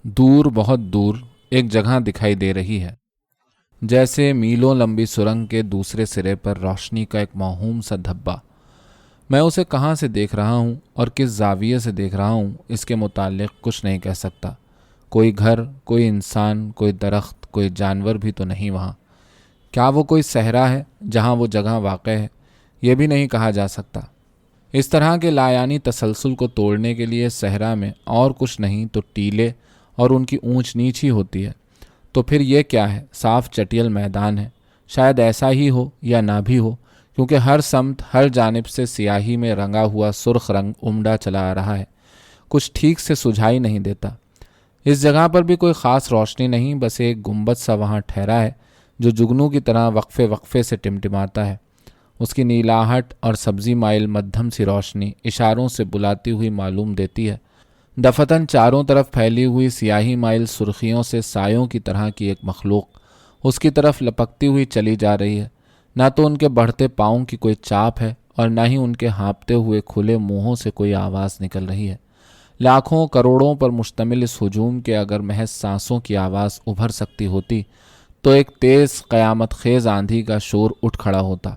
دور بہت دور ایک جگہ دکھائی دے رہی ہے، جیسے میلوں لمبی سرنگ کے دوسرے سرے پر روشنی کا ایک موہوم سا دھبا۔ میں اسے کہاں سے دیکھ رہا ہوں اور کس زاویے سے دیکھ رہا ہوں اس کے متعلق کچھ نہیں کہہ سکتا۔ کوئی گھر، کوئی انسان، کوئی درخت، کوئی جانور بھی تو نہیں وہاں۔ کیا وہ کوئی صحرا ہے جہاں وہ جگہ واقع ہے؟ یہ بھی نہیں کہا جا سکتا۔ اس طرح کے لایعنی تسلسل کو توڑنے کے لیے صحرا میں اور کچھ نہیں تو ٹیلے اور ان کی اونچ نیچ ہی ہوتی ہے۔ تو پھر یہ کیا ہے؟ صاف چٹیل میدان ہے۔ شاید ایسا ہی ہو یا نہ بھی ہو، کیونکہ ہر سمت، ہر جانب سے سیاہی میں رنگا ہوا سرخ رنگ امڈا چلا آ رہا ہے۔ کچھ ٹھیک سے سجھائی نہیں دیتا۔ اس جگہ پر بھی کوئی خاص روشنی نہیں، بس ایک گنبد سا وہاں ٹھہرا ہے جو جگنو کی طرح وقفے وقفے سے ٹمٹماتا ہے۔ اس کی نیلاہٹ اور سبزی مائل مدھم سی روشنی اشاروں سے بلاتی ہوئی معلوم دیتی ہے۔ دفتن چاروں طرف پھیلی ہوئی سیاہی مائل سرخیوں سے سایوں کی طرح کی ایک مخلوق اس کی طرف لپکتی ہوئی چلی جا رہی ہے۔ نہ تو ان کے بڑھتے پاؤں کی کوئی چاپ ہے اور نہ ہی ان کے ہانپتے ہوئے کھلے منہوں سے کوئی آواز نکل رہی ہے۔ لاکھوں کروڑوں پر مشتمل اس ہجوم کے اگر محض سانسوں کی آواز ابھر سکتی ہوتی تو ایک تیز قیامت خیز آندھی کا شور اٹھ کھڑا ہوتا،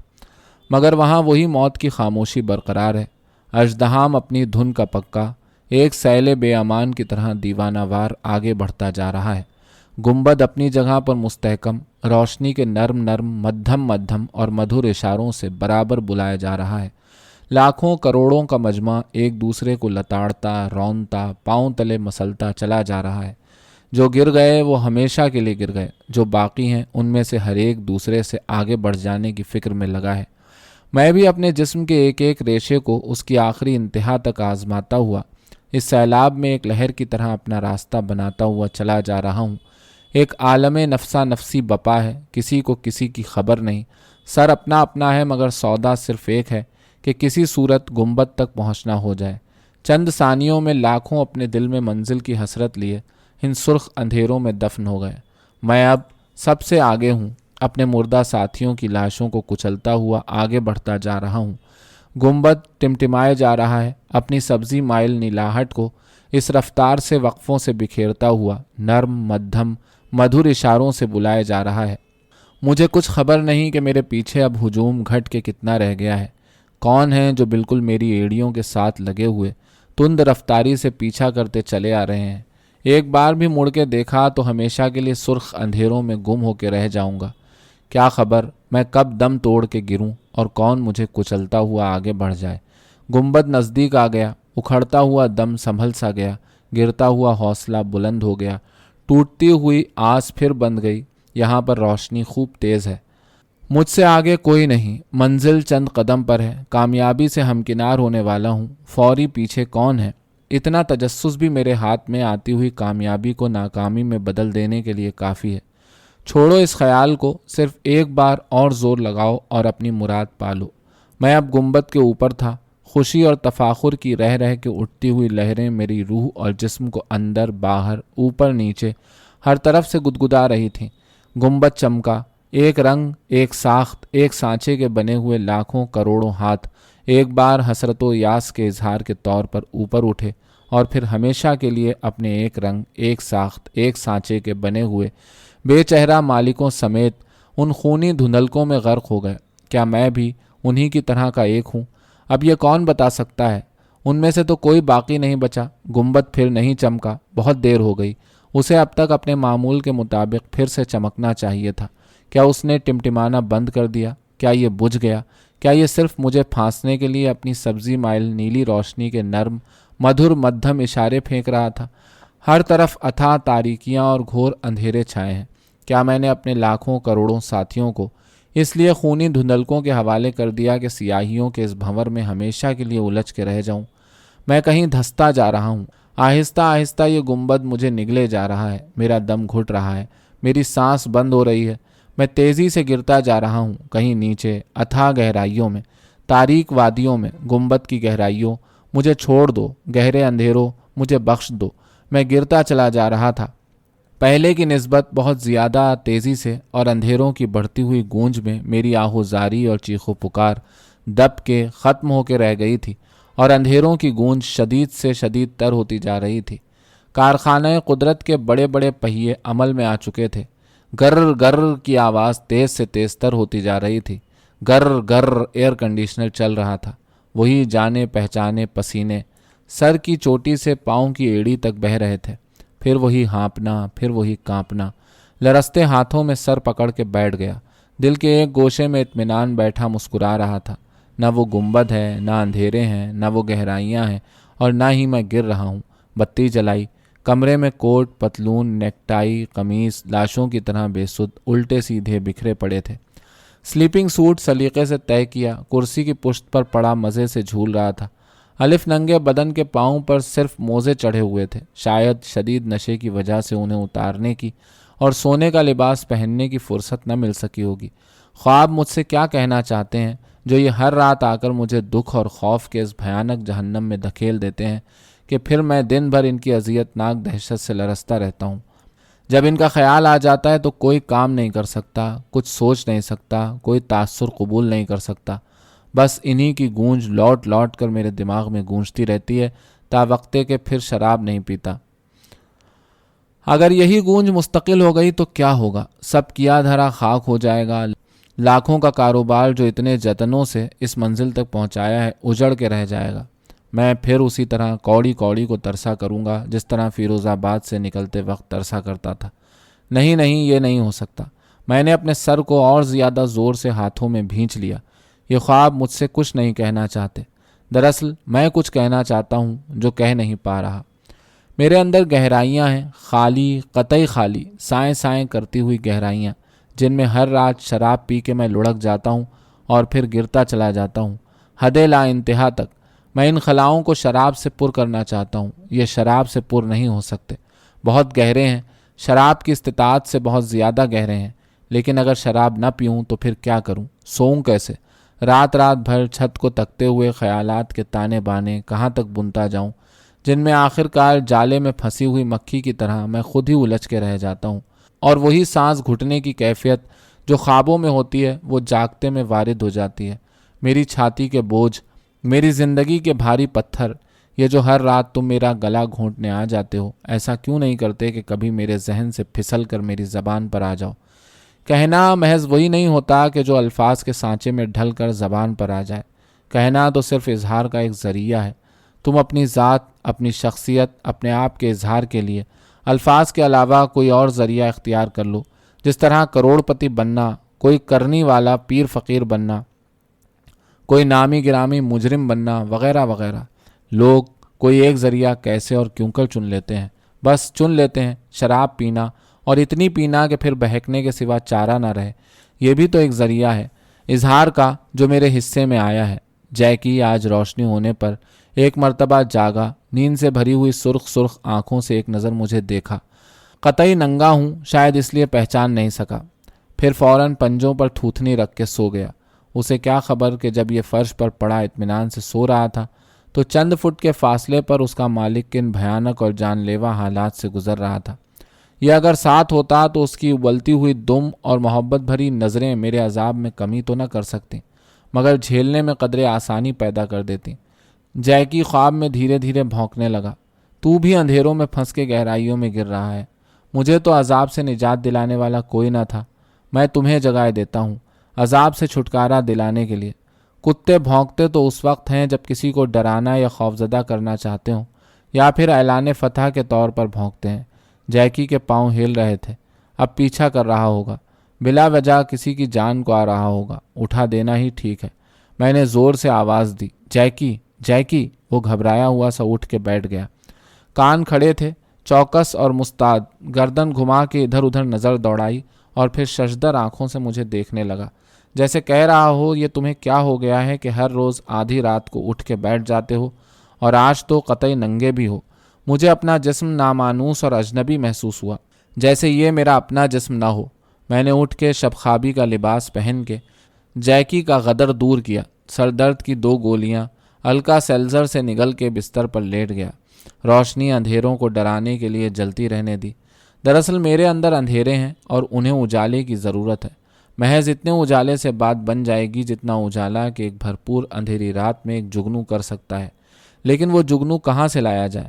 مگر وہاں وہی موت کی خاموشی برقرار ہے۔ اژدہام اپنی دھن کا پکا ایک سیل بے امان کی طرح دیوانہ وار آگے بڑھتا جا رہا ہے۔ گنبد اپنی جگہ پر مستحکم، روشنی کے نرم نرم مدھم مدھم اور مدھر اشاروں سے برابر بلایا جا رہا ہے۔ لاکھوں کروڑوں کا مجمع ایک دوسرے کو لتاڑتا، رونتا، پاؤں تلے مسلتا چلا جا رہا ہے۔ جو گر گئے وہ ہمیشہ کے لیے گر گئے، جو باقی ہیں ان میں سے ہر ایک دوسرے سے آگے بڑھ جانے کی فکر میں لگا ہے۔ میں بھی اپنے جسم کے ایک ایک ریشے کو اس کی آخری انتہا تک آزماتا ہوا اس سیلاب میں ایک لہر کی طرح اپنا راستہ بناتا ہوا چلا جا رہا ہوں۔ ایک عالم نفسا نفسی بپا ہے، کسی کو کسی کی خبر نہیں۔ سر اپنا اپنا ہے، مگر سودا صرف ایک ہے کہ کسی صورت گنبد تک پہنچنا ہو جائے۔ چند ثانیوں میں لاکھوں اپنے دل میں منزل کی حسرت لیے ان سرخ اندھیروں میں دفن ہو گئے۔ میں اب سب سے آگے ہوں، اپنے مردہ ساتھیوں کی لاشوں کو کچلتا ہوا آگے بڑھتا جا رہا ہوں۔ گنبد ٹمٹمائے جا رہا ہے، اپنی سبزی مائل نیلاہٹ کو اس رفتار سے وقفوں سے بکھیرتا ہوا نرم مدھم مدھر اشاروں سے بلائے جا رہا ہے۔ مجھے کچھ خبر نہیں کہ میرے پیچھے اب ہجوم گھٹ کے کتنا رہ گیا ہے۔ کون ہیں جو بالکل میری ایڑیوں کے ساتھ لگے ہوئے تند رفتاری سے پیچھا کرتے چلے آ رہے ہیں؟ ایک بار بھی مڑ کے دیکھا تو ہمیشہ کے لیے سرخ اندھیروں میں گم ہو کے رہ جاؤں گا۔ کیا خبر میں کب دم توڑ کے گروں اور کون مجھے کچلتا ہوا آگے بڑھ جائے۔ گنبد نزدیک آ گیا، اکھڑتا ہوا دم سنبھل سا گیا، گرتا ہوا حوصلہ بلند ہو گیا، ٹوٹتی ہوئی آس پھر بند گئی۔ یہاں پر روشنی خوب تیز ہے، مجھ سے آگے کوئی نہیں، منزل چند قدم پر ہے، کامیابی سے ہمکنار ہونے والا ہوں۔ فوری پیچھے کون ہے؟ اتنا تجسس بھی میرے ہاتھ میں آتی ہوئی کامیابی کو ناکامی میں بدل دینے کے لیے کافی ہے۔ چھوڑو اس خیال کو، صرف ایک بار اور زور لگاؤ اور اپنی مراد پالو۔ میں اب گنبد کے اوپر تھا، خوشی اور تفاخر کی رہ رہ کے اٹھتی ہوئی لہریں میری روح اور جسم کو اندر باہر اوپر نیچے ہر طرف سے گدگدا رہی تھیں۔ گنبد چمکا، ایک رنگ، ایک ساخت، ایک سانچے کے بنے ہوئے لاکھوں کروڑوں ہاتھ ایک بار حسرت و یاس کے اظہار کے طور پر اوپر اٹھے اور پھر ہمیشہ کے لیے اپنے ایک رنگ، ایک ساخت، ایک سانچے کے بنے ہوئے بے چہرہ مالکوں سمیت ان خونی دھندلکوں میں غرق ہو گئے۔ کیا میں بھی انہی کی طرح کا ایک ہوں؟ اب یہ کون بتا سکتا ہے؟ ان میں سے تو کوئی باقی نہیں بچا۔ گنبد پھر نہیں چمکا، بہت دیر ہو گئی۔ اسے اب تک اپنے معمول کے مطابق پھر سے چمکنا چاہیے تھا۔ کیا اس نے ٹمٹمانا بند کر دیا؟ کیا یہ بجھ گیا؟ کیا یہ صرف مجھے پھانسنے کے لیے اپنی سبزی مائل نیلی روشنی کے نرم مدھر مدھم اشارے پھینک رہا تھا؟ ہر طرف اتھاہ تاریکیاں اور گھور اندھیرے چھائے ہیں۔ کیا میں نے اپنے لاکھوں کروڑوں ساتھیوں کو اس لیے خونی دھندلکوں کے حوالے کر دیا کہ سیاہیوں کے اس بھنور میں ہمیشہ کے لیے الجھ کے رہ جاؤں؟ میں کہیں دھستا جا رہا ہوں۔ آہستہ آہستہ یہ گنبد مجھے نگلے جا رہا ہے، میرا دم گھٹ رہا ہے، میری سانس بند ہو رہی ہے۔ میں تیزی سے گرتا جا رہا ہوں، کہیں نیچے اتھاہ گہرائیوں میں، تاریک وادیوں میں، گنبد کی گہرائیوں۔ مجھے چھوڑ دو، گہرے اندھیروں مجھے بخش دو۔ میں گرتا چلا جا رہا تھا، پہلے کی نسبت بہت زیادہ تیزی سے، اور اندھیروں کی بڑھتی ہوئی گونج میں میری آہوزاری اور چیخ و پکار دب کے ختم ہو کے رہ گئی تھی، اور اندھیروں کی گونج شدید سے شدید تر ہوتی جا رہی تھی۔ کارخانہ قدرت کے بڑے بڑے پہیے عمل میں آ چکے تھے۔ گر گر کی آواز تیز سے تیز تر ہوتی جا رہی تھی۔ گر گر ایئر کنڈیشنر چل رہا تھا۔ وہی جانے پہچانے پسینے سر کی چوٹی سے پاؤں کی ایڑی تک بہہ رہے تھے۔ پھر وہی ہانپنا، پھر وہی کانپنا۔ لرزتے ہاتھوں میں سر پکڑ کے بیٹھ گیا۔ دل کے ایک گوشے میں اطمینان بیٹھا مسکرا رہا تھا۔ نہ وہ گنبد ہے، نہ اندھیرے ہیں، نہ وہ گہرائیاں ہیں، اور نہ ہی میں گر رہا ہوں۔ بتی جلائی۔ کمرے میں کوٹ، پتلون، نیک ٹائی، قمیص لاشوں کی طرح بے سود الٹے سیدھے بکھرے پڑے تھے۔ سلیپنگ سوٹ سلیقے سے طے کیا کرسی کی پشت پر پڑا مزے سے جھول رہا تھا۔ الف ننگے بدن کے پاؤں پر صرف موزے چڑھے ہوئے تھے۔ شاید شدید نشے کی وجہ سے انہیں اتارنے کی اور سونے کا لباس پہننے کی فرصت نہ مل سکی ہوگی۔ خواب مجھ سے کیا کہنا چاہتے ہیں جو یہ ہر رات آ کر مجھے دکھ اور خوف کے اس بھیانک جہنم میں دھکیل دیتے ہیں کہ پھر میں دن بھر ان کی اذیت ناک دہشت سے لرزتا رہتا ہوں۔ جب ان کا خیال آ جاتا ہے تو کوئی کام نہیں کر سکتا، کچھ سوچ نہیں سکتا، کوئی تاثر قبول نہیں کر سکتا۔ بس انہی کی گونج لوٹ لوٹ کر میرے دماغ میں گونجتی رہتی ہے تا وقتے کہ پھر شراب نہیں پیتا۔ اگر یہی گونج مستقل ہو گئی تو کیا ہوگا؟ سب کیا دھرا خاک ہو جائے گا۔ لاکھوں کا کاروبار جو اتنے جتنوں سے اس منزل تک پہنچایا ہے اجڑ کے رہ جائے گا۔ میں پھر اسی طرح کوڑی کوڑی کو ترسا کروں گا جس طرح فیروز آباد سے نکلتے وقت ترسا کرتا تھا۔ نہیں نہیں، یہ نہیں ہو سکتا۔ میں نے اپنے سر کو اور زیادہ زور سے ہاتھوں میں بھینچ لیا۔ یہ خواب مجھ سے کچھ نہیں کہنا چاہتے۔ دراصل میں کچھ کہنا چاہتا ہوں جو کہہ نہیں پا رہا۔ میرے اندر گہرائیاں ہیں، خالی، قطعی خالی، سائیں سائیں کرتی ہوئی گہرائیاں، جن میں ہر رات شراب پی کے میں لڑک جاتا ہوں اور پھر گرتا چلا جاتا ہوں، حد لا انتہا تک۔ میں ان خلاؤں کو شراب سے پر کرنا چاہتا ہوں۔ یہ شراب سے پر نہیں ہو سکتے، بہت گہرے ہیں، شراب کی استطاعت سے بہت زیادہ گہرے ہیں۔ لیکن اگر شراب نہ پیوں تو پھر کیا کروں؟ سوؤں کیسے؟ رات رات بھر چھت کو تکتے ہوئے خیالات کے تانے بانے کہاں تک بنتا جاؤں، جن میں آخر کار جالے میں پھنسی ہوئی مکھی کی طرح میں خود ہی الجھ کے رہ جاتا ہوں، اور وہی سانس گھٹنے کی کیفیت جو خوابوں میں ہوتی ہے وہ جاگتے میں وارد ہو جاتی ہے۔ میری چھاتی کے بوجھ، میری زندگی کے بھاری پتھر، یہ جو ہر رات تم میرا گلا گھونٹنے آ جاتے ہو، ایسا کیوں نہیں کرتے کہ کبھی میرے ذہن سے پھسل کر میری زبان پر آ جاؤ؟ کہنا محض وہی نہیں ہوتا کہ جو الفاظ کے سانچے میں ڈھل کر زبان پر آ جائے۔ کہنا تو صرف اظہار کا ایک ذریعہ ہے۔ تم اپنی ذات، اپنی شخصیت، اپنے آپ کے اظہار کے لیے الفاظ کے علاوہ کوئی اور ذریعہ اختیار کر لو، جس طرح کروڑ پتی بننا، کوئی کرنی والا پیر فقیر بننا، کوئی نامی گرامی مجرم بننا، وغیرہ وغیرہ۔ لوگ کوئی ایک ذریعہ کیسے اور کیوں کر چن لیتے ہیں، بس چن لیتے ہیں، شراب پینا، اور اتنی پینا کہ پھر بہکنے کے سوا چارہ نہ رہے۔ یہ بھی تو ایک ذریعہ ہے اظہار کا جو میرے حصے میں آیا ہے۔ جیکی آج روشنی ہونے پر ایک مرتبہ جاگا، نیند سے بھری ہوئی سرخ سرخ آنکھوں سے ایک نظر مجھے دیکھا۔ قطعی ننگا ہوں، شاید اس لیے پہچان نہیں سکا۔ پھر فوراً پنجوں پر تھوتھنی رکھ کے سو گیا۔ اسے کیا خبر کہ جب یہ فرش پر پڑا اطمینان سے سو رہا تھا تو چند فٹ کے فاصلے پر اس کا مالک کن بھیانک اور جان لیوا حالات سے گزر رہا تھا۔ یہ اگر ساتھ ہوتا تو اس کی ابلتی ہوئی دم اور محبت بھری نظریں میرے عذاب میں کمی تو نہ کر سکتی، مگر جھیلنے میں قدرے آسانی پیدا کر دیتی۔ جیکی خواب میں دھیرے دھیرے بھونکنے لگا۔ تو بھی اندھیروں میں پھنس کے گہرائیوں میں گر رہا ہے۔ مجھے تو عذاب سے نجات دلانے والا کوئی نہ تھا، میں تمہیں جگائے دیتا ہوں عذاب سے چھٹکارا دلانے کے لیے۔ کتے بھونکتے تو اس وقت ہیں جب کسی کو ڈرانا یا خوفزدہ کرنا چاہتے ہوں، یا پھر اعلان فتح کے طور پر بھونکتے ہیں۔ جیکی کے پاؤں ہل رہے تھے، اب پیچھا کر رہا ہوگا، بلا وجہ کسی کی جان کو آ رہا ہوگا، اٹھا دینا ہی ٹھیک ہے۔ میں نے زور سے آواز دی، جیکی جیکی۔ وہ گھبرایا ہوا سا اٹھ کے بیٹھ گیا۔ کان کھڑے تھے، چوکس اور مستعد، گردن گھما کے ادھر ادھر نظر دوڑائی اور پھر ششدر آنکھوں سے مجھے دیکھنے لگا، جیسے کہہ رہا ہو یہ تمہیں کیا ہو گیا ہے کہ ہر روز آدھی رات کو اٹھ کے بیٹھ جاتے ہو، اور آج تو قطعی ننگے بھی ہو۔ مجھے اپنا جسم نامانوس اور اجنبی محسوس ہوا، جیسے یہ میرا اپنا جسم نہ ہو۔ میں نے اٹھ کے شب خوابی کا لباس پہن کے جیکی کا غدر دور کیا، سر درد کی 2 گولیاں الکا سیلزر سے نگل کے بستر پر لیٹ گیا۔ روشنی اندھیروں کو ڈرانے کے لیے جلتی رہنے دی۔ دراصل میرے اندر اندھیرے ہیں اور انہیں اجالے کی ضرورت ہے۔ محض اتنے اجالے سے بات بن جائے گی جتنا اجالا کہ ایک بھرپور اندھیری رات میں ایک جگنو کر سکتا ہے۔ لیکن وہ جگنو کہاں سے لایا جائے؟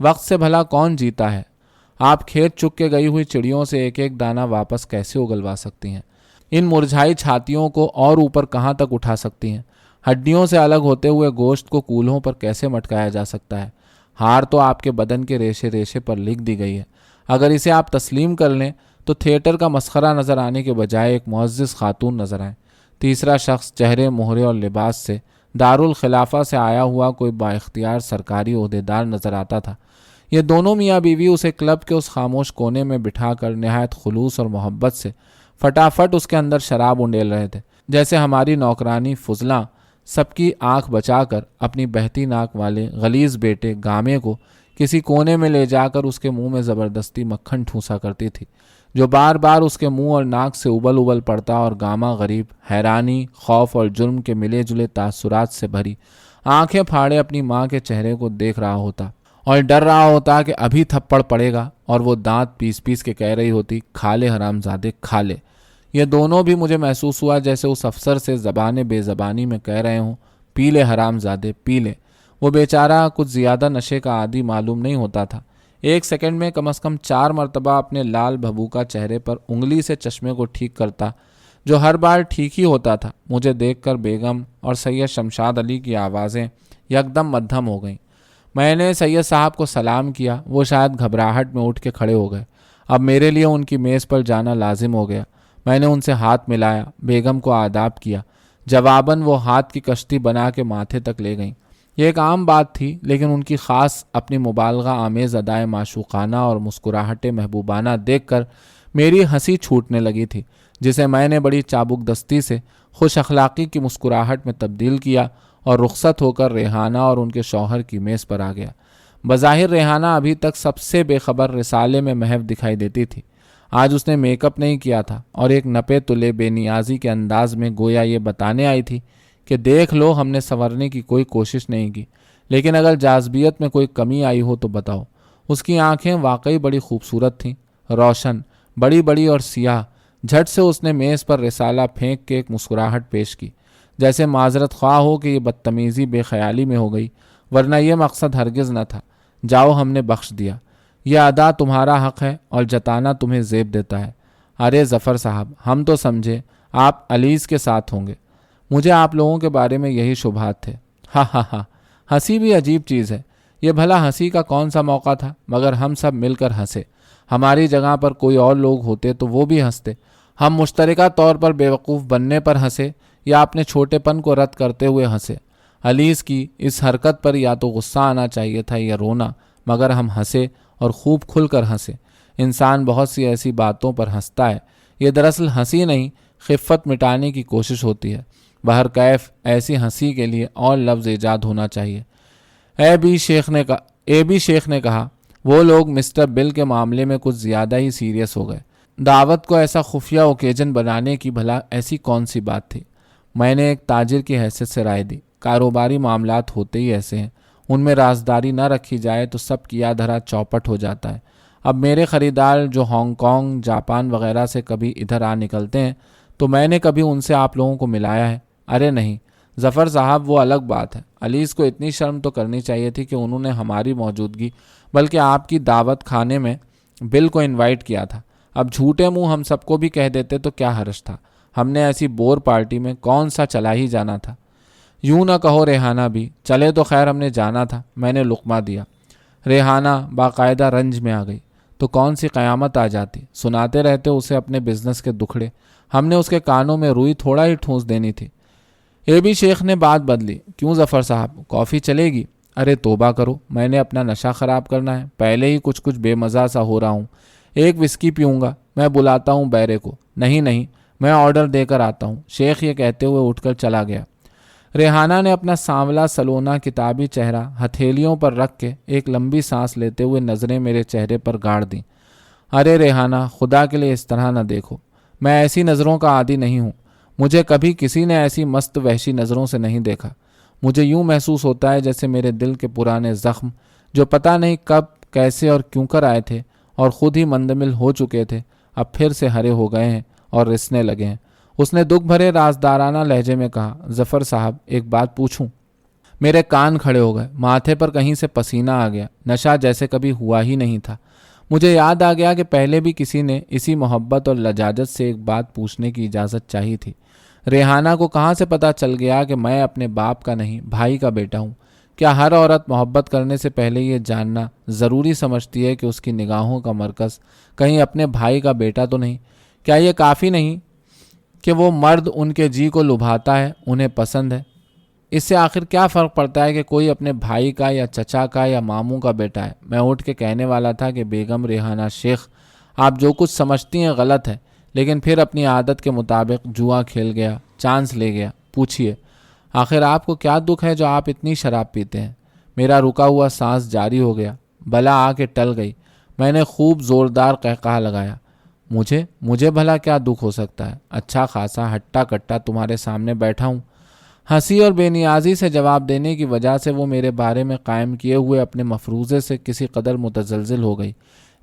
وقت سے بھلا کون جیتا ہے؟ آپ کھیت چک کے گئی ہوئی چڑیوں سے ایک ایک دانہ واپس کیسے اگلوا سکتی ہیں؟ ان مرجھائی چھاتیوں کو اور اوپر کہاں تک اٹھا سکتی ہیں؟ ہڈیوں سے الگ ہوتے ہوئے گوشت کو کولہوں پر کیسے مٹکایا جا سکتا ہے؟ ہار تو آپ کے بدن کے ریشے ریشے پر لکھ دی گئی ہے۔ اگر اسے آپ تسلیم کر لیں تو تھیٹر کا مسخرہ نظر آنے کے بجائے ایک معزز خاتون نظر آئیں۔ تیسرا شخص چہرے، مہرے اور لباس سے دارالخلافہ سے آیا ہوا کوئی بااختیار سرکاری عہدیدار نظر آتا تھا۔ یہ دونوں میاں بیوی اسے کلب کے اس خاموش کونے میں بٹھا کر نہایت خلوص اور محبت سے فٹافٹ اس کے اندر شراب انڈیل رہے تھے، جیسے ہماری نوکرانی فضلاں سب کی آنکھ بچا کر اپنی بہتی ناک والے غلیظ بیٹے گامے کو کسی کونے میں لے جا کر اس کے منہ میں زبردستی مکھن ٹھونسا کرتی تھی، جو بار بار اس کے منہ اور ناک سے ابل ابل پڑتا، اور گاما غریب حیرانی، خوف اور جرم کے ملے جلے تاثرات سے بھری آنکھیں پھاڑے اپنی ماں کے چہرے کو دیکھ رہا ہوتا اور ڈر رہا ہوتا کہ ابھی تھپڑ پڑے گا، اور وہ دانت پیس پیس کے کہہ رہی ہوتی، کھا لے حرام زادے کھا لے۔ یہ دونوں بھی مجھے محسوس ہوا جیسے اس افسر سے زبان بے زبانی میں کہہ رہے ہوں، پی لے حرام زادے پی لے۔ وہ بیچارہ کچھ زیادہ نشے کا عادی معلوم نہیں ہوتا تھا۔ ایک سیکنڈ میں کم از کم 4 مرتبہ اپنے لال بھبوکا چہرے پر انگلی سے چشمے کو ٹھیک کرتا، جو ہر بار ٹھیک ہی ہوتا تھا۔ مجھے دیکھ کر بیگم اور سید شمشاد علی کی آوازیں یکدم مدھم ہو گئیں۔ میں نے سید صاحب کو سلام کیا، وہ شاید گھبراہٹ میں اٹھ کے کھڑے ہو گئے۔ اب میرے لیے ان کی میز پر جانا لازم ہو گیا۔ میں نے ان سے ہاتھ ملایا، بیگم کو آداب کیا۔ جواباً وہ ہاتھ کی کشتی بنا کے ماتھے تک لے گئیں۔ یہ ایک عام بات تھی، لیکن ان کی خاص اپنی مبالغہ آمیز ادائے معشوقانہ اور مسکراہٹ محبوبانہ دیکھ کر میری ہنسی چھوٹنے لگی تھی، جسے میں نے بڑی چابک دستی سے خوش اخلاقی کی مسکراہٹ میں تبدیل کیا اور رخصت ہو کر ریحانہ اور ان کے شوہر کی میز پر آ گیا۔ بظاہر ریحانہ ابھی تک سب سے بے خبر رسالے میں محو دکھائی دیتی تھی۔ آج اس نے میک اپ نہیں کیا تھا اور ایک نپے تلے بے نیازی کے انداز میں گویا یہ بتانے آئی تھی کہ دیکھ لو، ہم نے سنورنے کی کوئی کوشش نہیں کی، لیکن اگر جاذبیت میں کوئی کمی آئی ہو تو بتاؤ۔ اس کی آنکھیں واقعی بڑی خوبصورت تھیں، روشن، بڑی بڑی اور سیاہ۔ جھٹ سے اس نے میز پر رسالہ پھینک کے ایک مسکراہٹ پیش کی، جیسے معذرت خواہ ہو کہ یہ بدتمیزی بے خیالی میں ہو گئی، ورنہ یہ مقصد ہرگز نہ تھا۔ جاؤ، ہم نے بخش دیا۔ یہ ادا تمہارا حق ہے اور جتانا تمہیں زیب دیتا ہے۔ ارے ظفر صاحب، ہم تو سمجھے آپ علیز کے ساتھ ہوں گے۔ مجھے آپ لوگوں کے بارے میں یہی شبہات تھے۔ ہاں ہاں ہاں، ہنسی بھی عجیب چیز ہے۔ یہ بھلا ہنسی کا کون سا موقع تھا مگر ہم سب مل کر ہنسے۔ ہماری جگہ پر کوئی اور لوگ ہوتے تو وہ بھی ہنستے۔ ہم مشترکہ طور پر بیوقوف بننے پر ہنسے یا اپنے چھوٹے پن کو رد کرتے ہوئے ہنسے۔ علیز کی اس حرکت پر یا تو غصہ آنا چاہیے تھا یا رونا، مگر ہم ہنسے اور خوب کھل کر ہنسے۔ انسان بہت سی ایسی باتوں پر ہنستا ہے۔ یہ دراصل ہنسی نہیں، خفت مٹانے کی کوشش ہوتی ہے۔ بہرکیف ایسی ہنسی کے لیے اور لفظ ایجاد ہونا چاہیے۔ اے بی شیخ نے کہا، وہ لوگ مسٹر بل کے معاملے میں کچھ زیادہ ہی سیریس ہو گئے۔ دعوت کو ایسا خفیہ اوکیجن بنانے کی بھلا ایسی کون سی بات تھی؟ میں نے ایک تاجر کی حیثیت سے رائے دی، کاروباری معاملات ہوتے ہی ایسے ہیں، ان میں رازداری نہ رکھی جائے تو سب کیا دھرا چوپٹ ہو جاتا ہے۔ اب میرے خریدار جو ہانگ کانگ، جاپان وغیرہ سے کبھی ادھر آ نکلتے ہیں تو میں نے کبھی ان سے آپ لوگوں کو ملایا ہے؟ ارے نہیں ظفر صاحب، وہ الگ بات ہے۔ علیز کو اتنی شرم تو کرنی چاہیے تھی کہ انہوں نے ہماری موجودگی بلکہ آپ کی دعوت کھانے میں بل کو انوائٹ کیا تھا۔ اب جھوٹے منہ ہم سب کو بھی کہہ دیتے تو کیا حرج تھا؟ ہم نے ایسی بور پارٹی میں کون سا چلا ہی جانا تھا؟ یوں نہ کہو ریحانہ بھی، چلے تو خیر ہم نے جانا تھا۔ میں نے لقمہ دیا۔ ریحانہ باقاعدہ رنج میں آ گئی۔ تو کون سی قیامت آ جاتی؟ سناتے رہتے اسے اپنے بزنس کے دکھڑے۔ ہم نے اس کے کانوں میں روئی تھوڑا ہی ٹھونس دینی تھی۔ اے بی شیخ نے بات بدلی، کیوں ظفر صاحب، کافی چلے گی؟ ارے توبہ کرو، میں نے اپنا نشہ خراب کرنا ہے؟ پہلے ہی کچھ بے مزہ سا ہو رہا ہوں۔ ایک وسکی پیوں گا، میں بلاتا ہوں بیرے کو۔ نہیں، میں آرڈر دے کر آتا ہوں، شیخ یہ کہتے ہوئے اٹھ کر چلا گیا۔ ریحانہ نے اپنا سانولا سلونا کتابی چہرہ ہتھیلیوں پر رکھ کے ایک لمبی سانس لیتے ہوئے نظریں میرے چہرے پر گاڑ دیں۔ ارے ریحانہ، خدا کے لیے اس طرح نہ دیکھو، میں ایسی نظروں کا عادی نہیں ہوں۔ مجھے کبھی کسی نے ایسی مست وحشی نظروں سے نہیں دیکھا۔ مجھے یوں محسوس ہوتا ہے جیسے میرے دل کے پرانے زخم، جو پتہ نہیں کب، کیسے اور کیوں کر آئے تھے اور خود ہی مندمل ہو چکے تھے، اب پھر سے ہرے ہو گئے ہیں اور رسنے لگے ہیں۔ اس نے دکھ بھرے رازدارانہ لہجے میں کہا، ظفر صاحب ایک بات پوچھوں؟ میرے کان کھڑے ہو گئے، ماتھے پر کہیں سے پسینہ آ گیا، نشہ جیسے کبھی ہوا ہی نہیں تھا۔ مجھے یاد آ گیا کہ پہلے بھی کسی نے اسی محبت اور لجاجت سے ایک بات پوچھنے کی اجازت چاہی تھی۔ ریحانہ کو کہاں سے پتہ چل گیا کہ میں اپنے باپ کا نہیں، بھائی کا بیٹا ہوں؟ کیا ہر عورت محبت کرنے سے پہلے یہ جاننا ضروری سمجھتی ہے کہ اس کی نگاہوں کا مرکز کہیں اپنے بھائی کا بیٹا تو نہیں؟ کیا یہ کافی نہیں کہ وہ مرد ان کے جی کو لبھاتا ہے، انہیں پسند ہے؟ اس سے آخر کیا فرق پڑتا ہے کہ کوئی اپنے بھائی کا یا چچا کا یا ماموں کا بیٹا ہے؟ میں اٹھ کے کہنے والا تھا کہ بیگم ریحانہ شیخ، آپ جو کچھ سمجھتی ہیں غلط ہے، لیکن پھر اپنی عادت کے مطابق جوا کھیل گیا، چانس لے گیا۔ پوچھئے، آخر آپ کو کیا دکھ ہے جو آپ اتنی شراب پیتے ہیں؟ میرا رکا ہوا سانس جاری ہو گیا، بلا آ کے ٹل گئی۔ میں نے خوب زوردار قہقہہ لگایا۔ مجھے بھلا کیا دکھ ہو سکتا ہے؟ اچھا خاصا ہٹا کٹا تمہارے سامنے بیٹھا ہوں۔ ہنسی اور بے نیازی سے جواب دینے کی وجہ سے وہ میرے بارے میں قائم کیے ہوئے اپنے مفروضے سے کسی قدر متزلزل ہو گئی،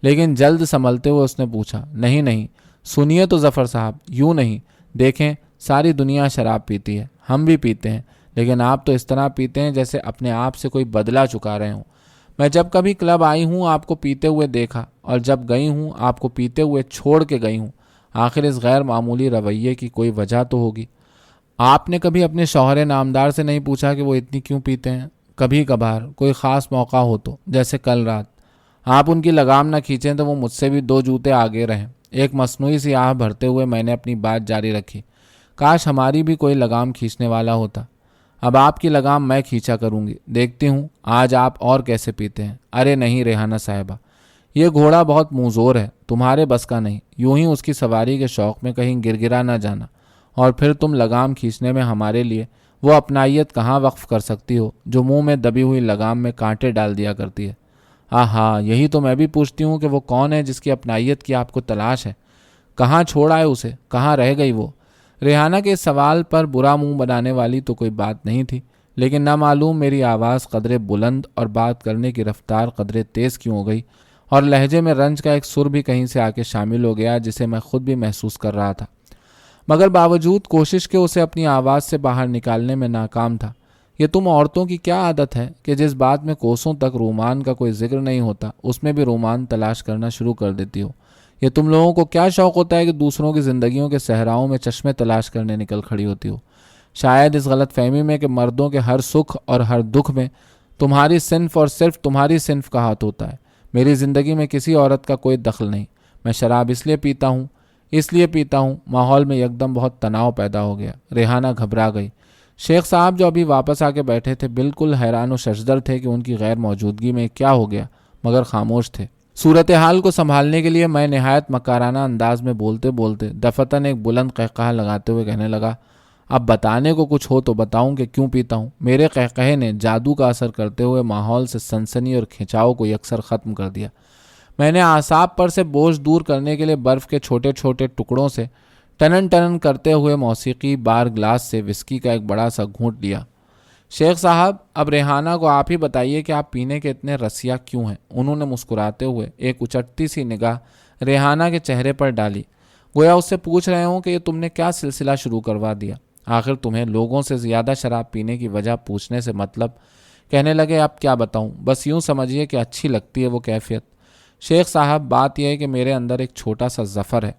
لیکن جلد سنبھلتے ہوئے اس نے پوچھا، نہیں، سنیے تو ظفر صاحب، یوں نہیں، دیکھیں ساری دنیا شراب پیتی ہے، ہم بھی پیتے ہیں، لیکن آپ تو اس طرح پیتے ہیں جیسے اپنے آپ سے کوئی بدلہ چکا رہے ہوں۔ میں جب کبھی کلب آئی ہوں آپ کو پیتے ہوئے دیکھا، اور جب گئی ہوں آپ کو پیتے ہوئے چھوڑ کے گئی ہوں۔ آخر اس غیر معمولی رویے کی کوئی وجہ تو ہوگی۔ آپ نے کبھی اپنے شوہر نامدار سے نہیں پوچھا کہ وہ اتنی کیوں پیتے ہیں؟ کبھی کبھار کوئی خاص موقع ہو تو، جیسے کل رات آپ ان کی لگام نہ کھینچیں تو وہ مجھ سے بھی 2 جوتے آگے رہیں۔ ایک مصنوعی سی آہ بھرتے ہوئے میں نے اپنی بات جاری رکھی، کاش ہماری بھی کوئی لگام کھینچنے والا ہوتا۔ اب آپ کی لگام میں کھینچا کروں گی، دیکھتی ہوں آج آپ اور کیسے پیتے ہیں۔ ارے نہیں ریحانہ صاحبہ، یہ گھوڑا بہت منظور ہے، تمہارے بس کا نہیں، یوں ہی اس کی سواری کے شوق میں کہیں گرگرا نہ جانا، اور پھر تم لگام کھینچنے میں ہمارے لیے وہ اپنائیت کہاں وقف کر سکتی ہو جو منہ میں دبی ہوئی لگام میں کانٹے ڈال دیا کرتی ہے؟ ہاں، یہی تو میں بھی پوچھتی ہوں کہ وہ کون ہے جس کی اپنائیت کی آپ کو تلاش ہے؟ کہاں چھوڑ آئے اسے؟ کہاں رہ گئی وہ؟ ریحانہ کے سوال پر برا منہ بنانے والی تو کوئی بات نہیں تھی، لیکن نہ معلوم میری آواز قدرے بلند اور بات کرنے کی رفتار قدرے تیز کیوں ہو گئی، اور لہجے میں رنج کا ایک سر بھی کہیں سے آ کے شامل ہو گیا جسے میں خود بھی محسوس کر رہا تھا، مگر باوجود کوشش کے اسے اپنی آواز سے باہر نکالنے میں ناکام تھا۔ یہ تم عورتوں کی کیا عادت ہے کہ جس بات میں کوسوں تک رومان کا کوئی ذکر نہیں ہوتا اس میں بھی رومان تلاش کرنا شروع کر دیتی ہو؟ یہ تم لوگوں کو کیا شوق ہوتا ہے کہ دوسروں کی زندگیوں کے صحراؤں میں چشمے تلاش کرنے نکل کھڑی ہوتی ہو؟ شاید اس غلط فہمی میں کہ مردوں کے ہر سکھ اور ہر دکھ میں تمہاری صنف اور صرف تمہاری صنف کا ہاتھ ہوتا ہے۔ میری زندگی میں کسی عورت کا کوئی دخل نہیں۔ میں شراب اس لیے پیتا ہوں۔ ماحول میں یکدم بہت تناؤ پیدا ہو گیا۔ ریحانہ گھبرا گئی۔ شیخ صاحب جو ابھی واپس آ کے بیٹھے تھے بالکل حیران و ششدر تھے کہ ان کی غیر موجودگی میں کیا ہو گیا، مگر خاموش تھے۔ صورتحال کو سنبھالنے کے لیے میں نہایت مکارانہ انداز میں بولتے دفتن ایک بلند قہقہہ لگاتے ہوئے کہنے لگا، اب بتانے کو کچھ ہو تو بتاؤں کہ کیوں پیتا ہوں۔ میرے قہقہے نے جادو کا اثر کرتے ہوئے ماحول سے سنسنی اور کھنچاؤ کو یکسر ختم کر دیا۔ میں نے اعصاب پر سے بوجھ دور کرنے کے لیے برف کے چھوٹے چھوٹے ٹکڑوں سے ٹنن کرتے ہوئے موسیقی بار گلاس سے وسکی کا ایک بڑا سا گھونٹ لیا۔ شیخ صاحب، اب ریحانہ کو آپ ہی بتائیے کہ آپ پینے کے اتنے رسیا کیوں ہیں؟ انہوں نے مسکراتے ہوئے ایک اچٹتی سی نگاہ ریحانہ کے چہرے پر ڈالی، گویا اس سے پوچھ رہے ہوں کہ یہ تم نے کیا سلسلہ شروع کروا دیا؟ آخر تمہیں لوگوں سے زیادہ شراب پینے کی وجہ پوچھنے سے مطلب؟ کہنے لگے، اب کیا بتاؤں، بس یوں سمجھیے کہ اچھی لگتی ہے وہ کیفیت۔ شیخ صاحب، بات یہ ہے کہ میرے اندر ایک چھوٹا سا ظفر ہے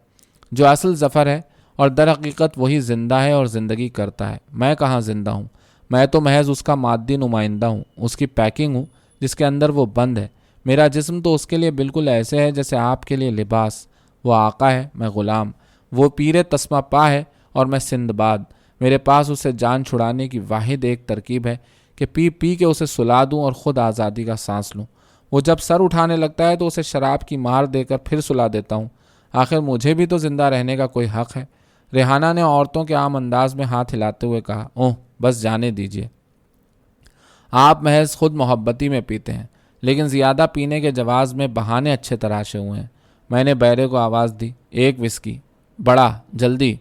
جو اصل ظفر ہے، اور در حقیقت وہی زندہ ہے اور زندگی کرتا ہے۔ میں کہاں زندہ ہوں، میں تو محض اس کا مادی نمائندہ ہوں، اس کی پیکنگ ہوں جس کے اندر وہ بند ہے۔ میرا جسم تو اس کے لیے بالکل ایسے ہے جیسے آپ کے لیے لباس۔ وہ آقا ہے، میں غلام۔ وہ پیر تسمہ پا ہے اور میں سندباد۔ میرے پاس اسے جان چھڑانے کی واحد ایک ترکیب ہے کہ پی کے اسے سلا دوں اور خود آزادی کا سانس لوں۔ وہ جب سر اٹھانے لگتا ہے تو اسے شراب کی مار دے کر پھر سلا دیتا ہوں۔ آخر مجھے بھی تو زندہ رہنے کا کوئی حق ہے۔ ریحانہ نے عورتوں کے عام انداز میں ہاتھ ہلاتے ہوئے کہا، اوہ بس جانے دیجیے، آپ محض خود محبتی میں پیتے ہیں، لیکن زیادہ پینے کے جواز میں بہانے اچھے تراشے ہوئے ہیں۔ میں نے بیرے کو آواز دی، ایک وسکی، بڑا جلدی۔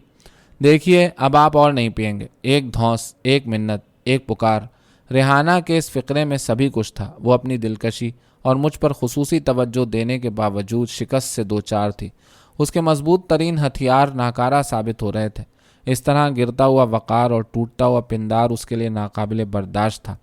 دیکھیے اب آپ اور نہیں پئیں گے۔ ایک دھونس، ایک منت، ایک پکار۔ ریحانہ کے اس فقرے میں سبھی کچھ تھا۔ وہ اپنی دلکشی اور مجھ پر خصوصی توجہ دینے کے باوجود شکست سے دوچار تھی۔ اس کے مضبوط ترین ہتھیار ناکارہ ثابت ہو رہے تھے۔ اس طرح گرتا ہوا وقار اور ٹوٹتا ہوا پندار اس کے لیے ناقابل برداشت تھا۔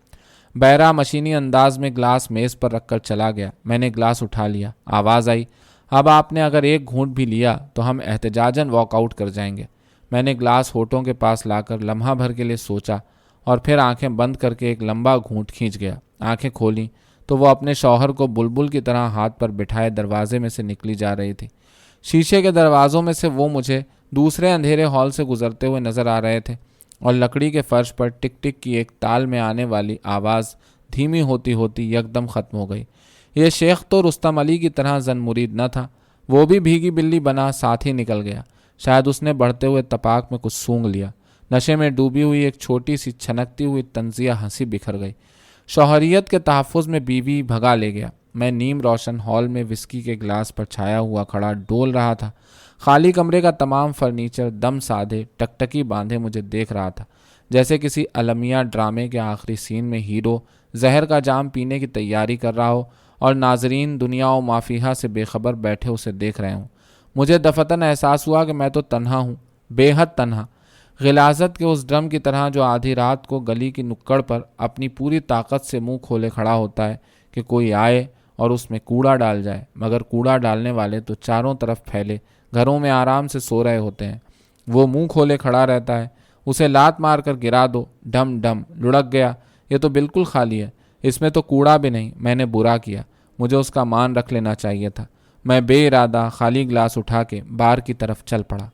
بہرا مشینی انداز میں گلاس میز پر رکھ کر چلا گیا۔ میں نے گلاس اٹھا لیا۔ آواز آئی، اب آپ نے اگر ایک گھونٹ بھی لیا تو ہم احتجاجاً واک آؤٹ کر جائیں گے۔ میں نے گلاس ہونٹوں کے پاس لا کر لمحہ بھر کے لیے سوچا اور پھر آنکھیں بند کر کے ایک لمبا گھونٹ کھینچ گیا۔ آنکھیں کھولیں تو وہ اپنے شوہر کو بلبل کی طرح ہاتھ پر بٹھائے دروازے میں سے نکلی جا رہی تھی۔ شیشے کے دروازوں میں سے وہ مجھے دوسرے اندھیرے ہال سے گزرتے ہوئے نظر آ رہے تھے، اور لکڑی کے فرش پر ٹک ٹک کی ایک تال میں آنے والی آواز دھیمی ہوتی ہوتی یکدم ختم ہو گئی۔ یہ شیخ تو رستم علی کی طرح زن مرید نہ تھا، وہ بھی بھیگی بلی بنا ساتھ ہی نکل گیا۔ شاید اس نے بڑھتے ہوئے تپاک میں کچھ سونگھ لیا۔ نشے میں ڈوبی ہوئی ایک چھوٹی سی چھنکتی ہوئی طنزیہ ہنسی بکھر گئی۔ شوہریت کے تحفظ میں بیوی بھگا لے گیا۔ میں نیم روشن ہال میں وسکی کے گلاس پر چھایا ہوا کھڑا ڈول رہا تھا۔ خالی کمرے کا تمام فرنیچر دم سادھے ٹکٹکی باندھے مجھے دیکھ رہا تھا، جیسے کسی المیہ ڈرامے کے آخری سین میں ہیرو زہر کا جام پینے کی تیاری کر رہا ہو اور ناظرین دنیا و مافیہا سے بے خبر بیٹھے اسے دیکھ رہے ہوں۔ مجھے دفتن احساس ہوا کہ میں تو تنہا ہوں، بے حد تنہا، غلاظت کے اس ڈرم کی طرح جو آدھی رات کو گلی کی نکڑ پر اپنی پوری طاقت سے منہ کھولے کھڑا ہوتا ہے کہ کوئی آئے اور اس میں کوڑا ڈال جائے، مگر کوڑا ڈالنے والے تو چاروں طرف پھیلے گھروں میں آرام سے سو رہے ہوتے ہیں۔ وہ منہ کھولے کھڑا رہتا ہے، اسے لات مار کر گرا دو، ڈم ڈم لڑک گیا، یہ تو بالکل خالی ہے، اس میں تو کوڑا بھی نہیں۔ میں نے برا کیا، مجھے اس کا مان رکھ لینا چاہیے تھا۔ میں بے ارادہ خالی گلاس اٹھا کے بار کی طرف چل پڑا۔